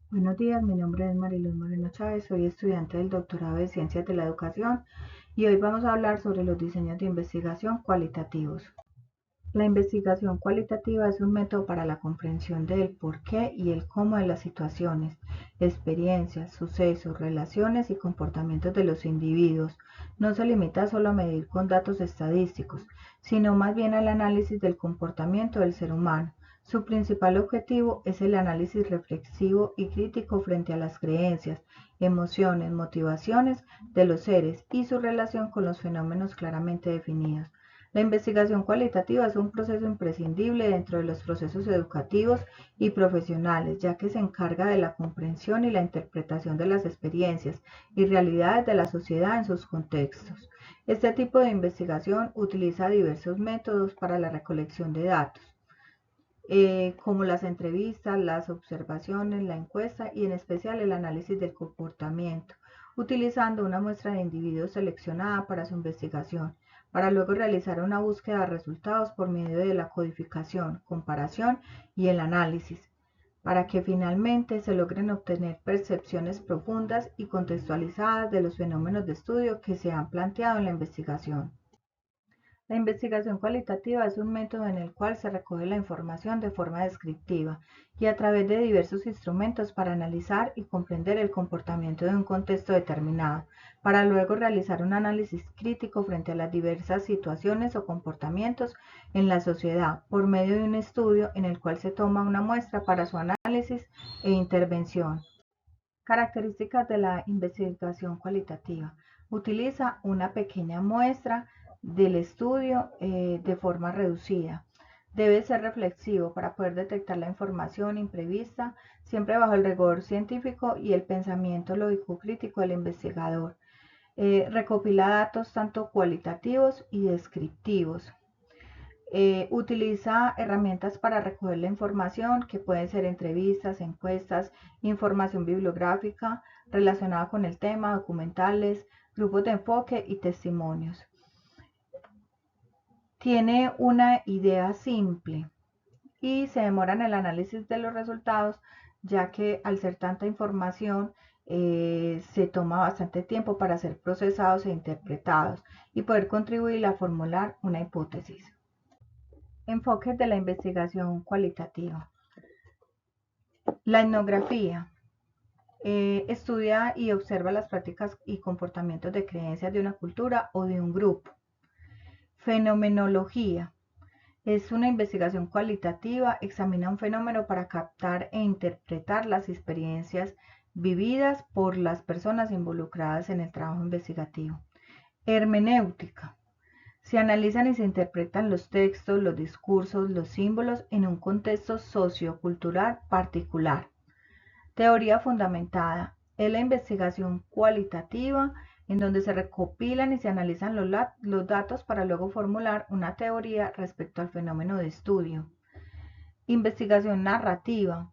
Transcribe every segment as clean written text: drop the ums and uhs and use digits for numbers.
Buenos días, mi nombre es Mariluz Moreno Chávez, soy estudiante del doctorado de Ciencias de la Educación y hoy vamos a hablar sobre los diseños de investigación cualitativos. La investigación cualitativa es un método para la comprensión del porqué y el cómo de las situaciones, experiencias, sucesos, relaciones y comportamientos de los individuos. No se limita solo a medir con datos estadísticos, sino más bien al análisis del comportamiento del ser humano. Su principal objetivo es el análisis reflexivo y crítico frente a las creencias, emociones, motivaciones de los seres y su relación con los fenómenos claramente definidos. La investigación cualitativa es un proceso imprescindible dentro de los procesos educativos y profesionales, ya que se encarga de la comprensión y la interpretación de las experiencias y realidades de la sociedad en sus contextos. Este tipo de investigación utiliza diversos métodos para la recolección de datos, como las entrevistas, las observaciones, la encuesta y en especial el análisis del comportamiento, utilizando una muestra de individuos seleccionada para su investigación, para luego realizar una búsqueda de resultados por medio de la codificación, comparación y el análisis, para que finalmente se logren obtener percepciones profundas y contextualizadas de los fenómenos de estudio que se han planteado en la investigación. La investigación cualitativa es un método en el cual se recoge la información de forma descriptiva y a través de diversos instrumentos para analizar y comprender el comportamiento de un contexto determinado, para luego realizar un análisis crítico frente a las diversas situaciones o comportamientos en la sociedad por medio de un estudio en el cual se toma una muestra para su análisis e intervención. Características de la investigación cualitativa. Utiliza una pequeña muestra del estudio de forma reducida. Debe ser reflexivo para poder detectar la información imprevista, siempre bajo el rigor científico y el pensamiento lógico crítico del investigador. Recopila datos tanto cualitativos y descriptivos. Utiliza herramientas para recoger la información que pueden ser entrevistas, encuestas, información bibliográfica relacionada con el tema, documentales, grupos de enfoque y testimonios. Tiene una idea simple y se demora en el análisis de los resultados, ya que al ser tanta información se toma bastante tiempo para ser procesados e interpretados y poder contribuir a formular una hipótesis. Enfoques de la investigación cualitativa. La etnografía estudia y observa las prácticas y comportamientos de creencias de una cultura o de un grupo. Fenomenología es una investigación cualitativa, examina un fenómeno para captar e interpretar las experiencias vividas por las personas involucradas en el trabajo investigativo. Hermenéutica. Se analizan y se interpretan los textos, los discursos, los símbolos en un contexto sociocultural particular. Teoría fundamentada es la investigación cualitativa en donde se recopilan y se analizan los datos para luego formular una teoría respecto al fenómeno de estudio. Investigación narrativa.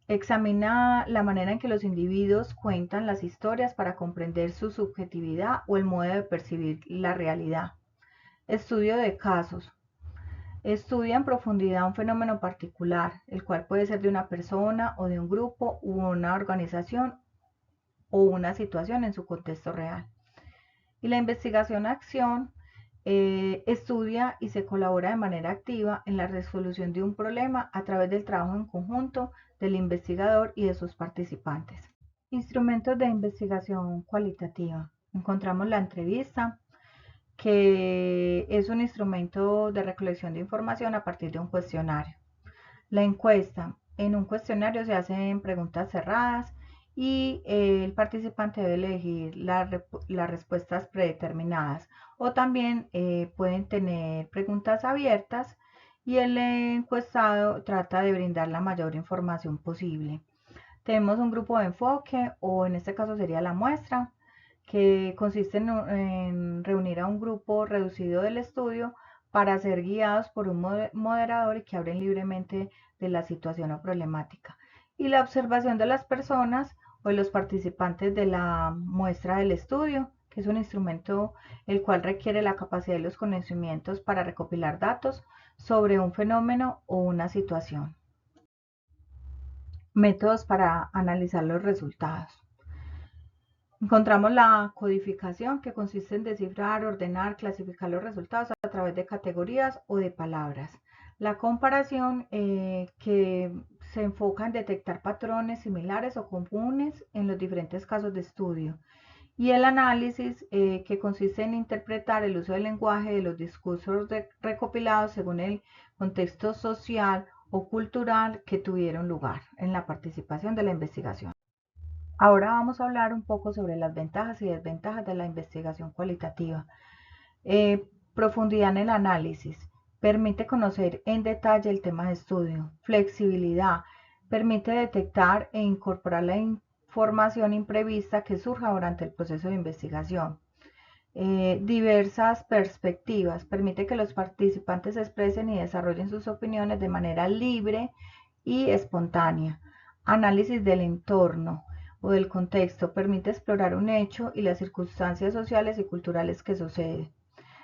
Examina la manera en que los individuos cuentan las historias para comprender su subjetividad o el modo de percibir la realidad. Estudio de casos. Estudia en profundidad un fenómeno particular, el cual puede ser de una persona o de un grupo u una organización o una situación en su contexto real. Y la investigación-acción estudia y se colabora de manera activa en la resolución de un problema a través del trabajo en conjunto del investigador y de sus participantes. Instrumentos de investigación cualitativa. Encontramos la entrevista, que es un instrumento de recolección de información a partir de un cuestionario. La encuesta. En un cuestionario se hacen preguntas cerradas y el participante debe elegir las respuestas predeterminadas. O también pueden tener preguntas abiertas y el encuestado trata de brindar la mayor información posible. Tenemos un grupo de enfoque, o en este caso sería la muestra, que consiste en reunir a un grupo reducido del estudio para ser guiados por un moderador y que hablen libremente de la situación o problemática. Y la observación de las personas o de los participantes de la muestra del estudio, que es un instrumento el cual requiere la capacidad y los conocimientos para recopilar datos sobre un fenómeno o una situación. Métodos para analizar los resultados. Encontramos la codificación, que consiste en descifrar, ordenar, clasificar los resultados a través de categorías o de palabras. La comparación, que se enfoca en detectar patrones similares o comunes en los diferentes casos de estudio. Y el análisis, que consiste en interpretar el uso del lenguaje de los discursos recopilados según el contexto social o cultural que tuvieron lugar en la participación de la investigación. Ahora vamos a hablar un poco sobre las ventajas y desventajas de la investigación cualitativa. Profundidad en el análisis. Permite conocer en detalle el tema de estudio. Flexibilidad. Permite detectar e incorporar la información imprevista que surja durante el proceso de investigación. Diversas perspectivas. Permite que los participantes expresen y desarrollen sus opiniones de manera libre y espontánea. Análisis del entorno o del contexto. Permite explorar un hecho y las circunstancias sociales y culturales que suceden.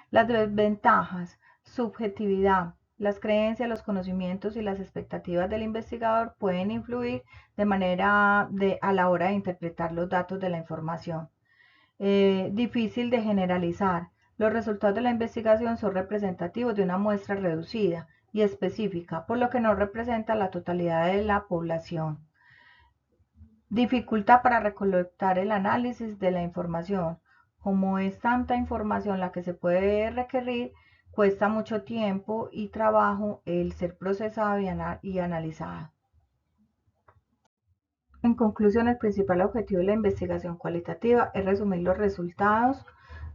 Las desventajas: subjetividad. Las creencias, los conocimientos y las expectativas del investigador pueden influir de manera a la hora de interpretar los datos de la información. Difícil de generalizar. Los resultados de la investigación son representativos de una muestra reducida y específica, por lo que no representa la totalidad de la población. Dificultad para recolectar el análisis de la información. Como es tanta información la que se puede requerir, cuesta mucho tiempo y trabajo el ser procesado y analizado. En conclusión, el principal objetivo de la investigación cualitativa es resumir los resultados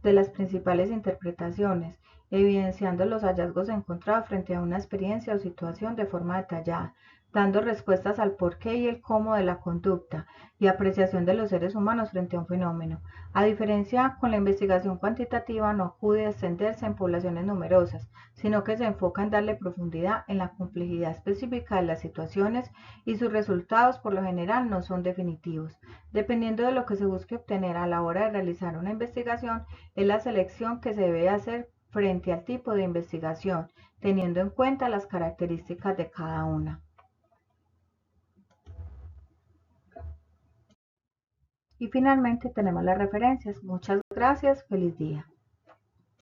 de las principales interpretaciones, evidenciando los hallazgos encontrados frente a una experiencia o situación de forma detallada, dando respuestas al porqué y el cómo de la conducta y apreciación de los seres humanos frente a un fenómeno. A diferencia con la investigación cuantitativa, no acude a extenderse en poblaciones numerosas, sino que se enfoca en darle profundidad en la complejidad específica de las situaciones, y sus resultados por lo general no son definitivos. Dependiendo de lo que se busque obtener a la hora de realizar una investigación, es la selección que se debe hacer frente al tipo de investigación, teniendo en cuenta las características de cada una. Y finalmente tenemos las referencias. Muchas gracias, feliz día.